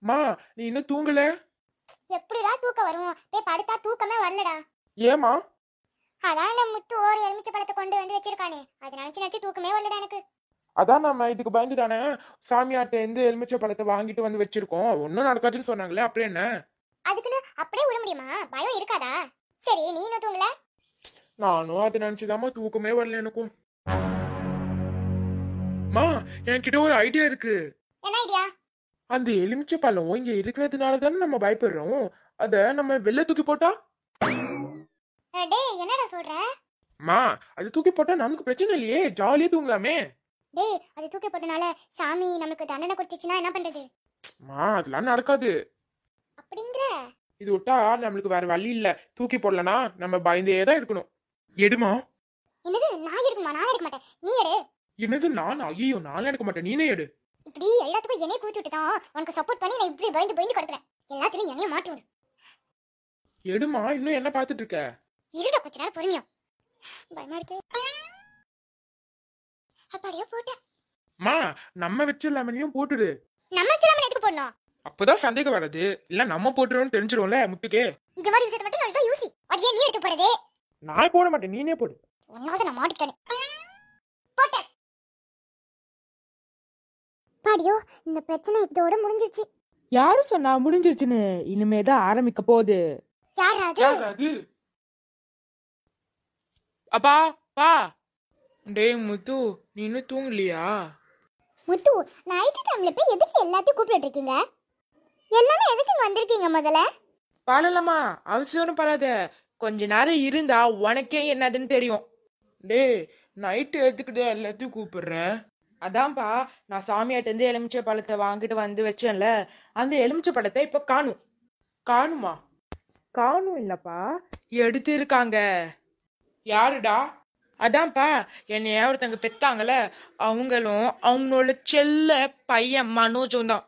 மா, நீ இன்னும் தூங்கல? எப்படிடா தூக்கம் வரும்? போய் படுத்தா தூக்கமே வரலடா. ஏமா? அதான் இந்த முத்து ஒரு எலுமிச்சை பழத்தை கொண்டு வந்து வச்சிருக்கானே, அதை நினைச்சு நினைச்சு தூக்கமே வரலடா எனக்கு. அதான் நம்ம இதுக்கு பயந்து தானே சாமியார்ட்ட இருந்து எலுமிச்சை பழத்தை வாங்கிட்டு வந்து வச்சிருக்கோம். ஒன்னும் நடக்காதுன்னு சொன்னாங்களே, அப்புறம் என்ன? அதுக்குன்னு அப்படியே விட முடியுமா? பயம் இருக்காதா? சரி, நீ இன்னும் தூங்கல? நானும் அதை நினைச்சுதாம்மா தூக்கமே வரல எனக்கும். மா, என்கிட்ட ஒரு ஐடியா இருக்கு. என்ன ஐடியா? அந்த எலுமிச்சை பழம் இங்க இருக்கிறதுனால தானே நம்ம பயப்படுறோம். அத நம்ம வெளில தூக்கி போட்டா? டேய், என்னடா சொல்ற? மா, அது தூக்கி போட்டா நமக்கு பிரச்சனை இல்லையே, ஜாலியா தூங்கலாமே. டேய், அது தூக்கி போட்டனால சாமி நமக்கு தண்டனை கொடுத்துச்சுன்னா என்ன பண்றது? மா, அதெல்லாம் நடக்காது. அப்படிங்கிற? இது விட்டா நம்மளுக்கு வேற வழி இல்ல. தூக்கி போடலனா நம்ம பயந்தே தான் இருக்கணும். எடுமா. என்னது, நான் எடுக்குமா? நான் எடுக்க மாட்டேன், நீ எடு. என்னது நான்? ஐயோ, நான் எடுக்க மாட்டேன், நீனே எடு. இப்படி எல்லாத்துக்கும் என்னைய கூத்தி விட்டு தான் உனக்கு சப்போர்ட் பண்ணி நான் இப்படி பயந்து பயந்து கிடக்குறேன். எல்லாத்துலயும் என்னைய மாட்டி விடு. எடுமா, இன்னும் என்ன பாத்துட்டு இருக்க? இருடா, கொஞ்ச நேரம் பொறுமையா. பயமா இருக்கே. அப்படியே போட்டேன். மா, நம்ம வச்ச லெமனையும் போட்டுடு. நம்ம வச்சிராம எதுக்கு போடணும்? அப்பதான் சந்தேகம் வராது. இல்ல நம்ம போட்டுறோம்னு தெரிஞ்சிரும்ல முத்துக்கே. இந்த மாதிரி விஷயத்தை மட்டும் நல்லா யூசி. அது ஏன் நீ எடுத்து போடுறது? நான் போட மாட்டேன், நீனே போடு. ஒன்னாவது நான் மாட்டிட்டேனே. போட்டேன். பாடியோ, இந்த பிரச்சனை இதோட முடிஞ்சிருச்சு. யாரு சொன்னா முடிஞ்சிருச்சுன்னு? இனிமேதான் ஆரம்பிக்க போகுது. யாராவது? அப்பா பா. டேய் முத்து, நீ இன்னும் தூங்கலையா? முத்து, நைட் டைம்ல போய் எதுக்கு எல்லாத்தையும் கூப்பிட்டு இருக்கீங்க? எல்லாமே எதுக்கு இங்க வந்திருக்கீங்க முதல்ல? பாடலாமா? அவசியம் படாத. கொஞ்ச நேரம் இருந்தா உனக்கே என்னதுன்னு தெரியும். டேய், நைட்டு எதுக்கிட்ட எல்லாத்தையும் கூப்பிடுற? அதான்ப்பா, நான் சாமியாட்ட இருந்து எலுமிச்சை பழத்தை வாங்கிட்டு வந்து வச்சேன்ல, அந்த எலுமிச்சை பழத்தை இப்ப காணும். காணுமா? காணும் இல்லப்பா, எடுத்து இருக்காங்க. யாருடா? அதான்ப்பா, என்னைய ஒருத்தங்க பெத்தாங்கல்ல, அவங்களும் அவங்களோட செல்ல பையன் மனோஜும் தான்.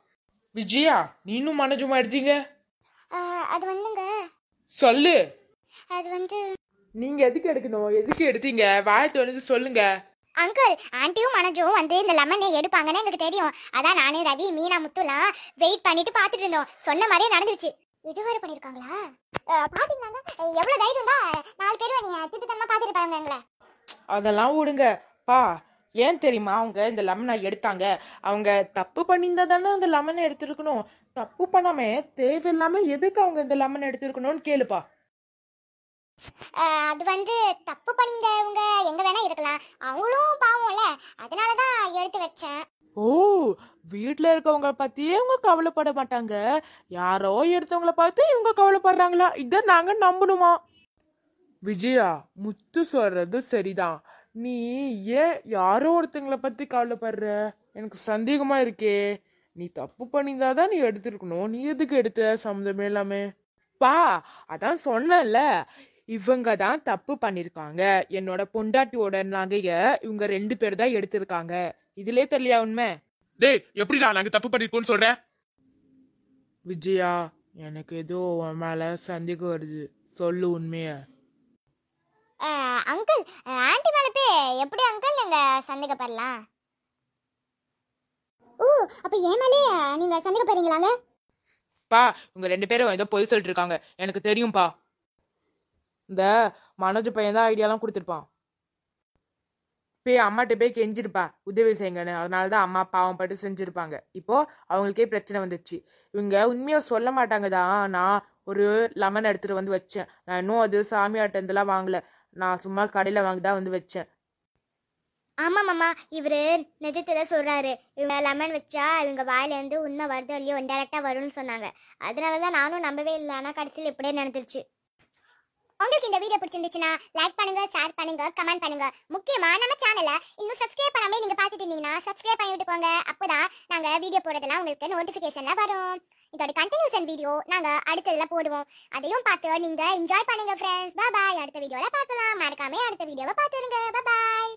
விஜயா, நீனும் மனோஜுமா எடுத்தீங்க? அது வந்துங்க, சொல்லு. அது வந்து நீங்க எதுக்கு எடுக்கணும்? எதுக்கு எடுத்தீங்க? வாயத்து வந்து சொல்லுங்க. அங்கிள், ஆண்டியும் மனோஜும் வந்து இந்த லெமனை எடுப்பாங்கன்னு எங்களுக்கு தெரியும். அதான் நானு, ரவி, மீனா, முத்துலாம் வெயிட் பண்ணிட்டு பாத்துட்டு இருந்தோம். சொன்ன மாதிரியே நடந்துருச்சு. இதுவரை பண்ணிருக்காங்களா? பாத்தீங்கன்னா எவ்வளவு தைரியம் தான் 4 பேரும் திட்டத்தனமா பாத்துருப்பாங்க எங்களை. அதெல்லாம் விடுங்க பா. ஏன் தெரியுமா அவங்க இந்த லெமனை எடுத்தாங்க? அவங்க தப்பு பண்ணியிருந்தா தானே அந்த லெமனை எடுத்திருக்கணும். தப்பு பண்ணாம தேவையில்லாம எதுக்கு அவங்க இந்த லெமனை எடுத்திருக்கணும்னு கேளுப்பா. அது வந்து தப்பு பண்ணியிருந்தவங்க எங்க வேணா இருக்கலாம், அவங்களும் பாவம்ல, அதனாலதான் எடுத்து வச்சேன். ஓ, வீட்டுல இருக்கவங்க பத்தியே இவங்க கவலைப்பட மாட்டாங்க, யாரோ எடுத்தவங்கள பார்த்து இவங்க கவலைப்படுறாங்களா? இத நாங்க நம்பணுமா? விஜயா, முத்து சொல்றது சரிதான். நீ ஏன் யாரோ ஒருத்தங்களை பத்தி கவலைப்படுற? எனக்கு சந்தேகமா இருக்கே. நீ தப்பு பண்ணியிருந்தாதான் நீ எடுத்திருக்கணும். நீ எதுக்கு எடுத்த? சம்மந்தமே எல்லாமே. பா, அதான் சொன்னல, இவங்க தான் தப்பு பண்ணிருக்காங்க. என்னோட பொண்டாட்டியோட நகைய இவங்க 2 பேர் தான் எடுத்திருக்காங்க. இதுலயே தெரியலையா உண்மை? டேய், எப்படிடா நாங்க தப்பு பண்ணிருக்கோம்னு சொல்ற? விஜயா, எனக்கு ஏதோ உன் மேல சந்தேகம் வருது. சொல்லு உண்மைய. அங்கிள், ஆண்டி மேல போய் எப்படி அங்கிள் நீங்க சந்தேகப்படலாம்? ஓ, அப்ப ஏன் மேலே நீங்க சந்தேகப்படுறீங்களாங்க? பா, இவங்க 2 பேரும் ஏதோ பொய் சொல்லிட்டு இருக்காங்க. எனக்கு தெரியும்பா. இந்த மனோஜ் பையன் தான் ஐடியாலாம் கொடுத்துருப்பான். போய் அம்மாட்ட போய் கெஞ்சிருப்பா உதவி செய்யுங்கன்னு. அதனாலதான் அம்மா பாவம் பட்டு செஞ்சிருப்பாங்க. இப்போ அவங்களுக்கே பிரச்சனை வந்துச்சு. இவங்க உண்மையா சொல்ல மாட்டாங்க தான். நான் ஒரு லெமன் எடுத்துட்டு வந்து வச்சேன். நான் இன்னும் அது சாமியாட்ட இருந்தெல்லாம் வாங்கல. நான் சும்மா கடையில வாங்கிதான் வந்து வச்சேன். ஆமா மாமா, இவரு நிஜத்தை தான் சொல்றாரு. இவங்க லெமன் வச்சா இவங்க வாயில இருந்து உண்மை வருதோ இல்லையோ இன்டெரக்டா வரும்னு சொன்னாங்க. அதனாலதான் நானும் நம்பவே இல்லை. ஆனா கடைசியில் இப்படியே நடந்துருச்சு. உங்களுக்கு இந்த வீடியோ பிடிச்சிருந்துச்சுன்னா லைக் பண்ணுங்க, ஷேர் பண்ணுங்க, கமெண்ட் பண்ணுங்க. முக்கியமா நம்ம சேனலை இன்னும் சப்ஸ்கிரைப் பண்ணாம நீங்க பாத்துட்டு இருந்தீங்கன்னா சப்ஸ்கிரைப் பண்ணி விட்டுக்கோங்க. அப்போதான் நாங்க வீடியோ போடுறதெல்லாம் உங்களுக்கு நோட்டிபிகேஷன்ல வரும். இதோட கண்டினியூஷன் வீடியோ நாங்க அடுத்ததுல போடுவோம். அதையும் பார்த்து நீங்க என்ஜாய் பண்ணுங்க ஃப்ரெண்ட்ஸ். பாய் பாய். அடுத்த வீடியோல பார்க்கலாம். மறக்காம அடுத்த வீடியோவை பார்த்துருங்க. பாய்.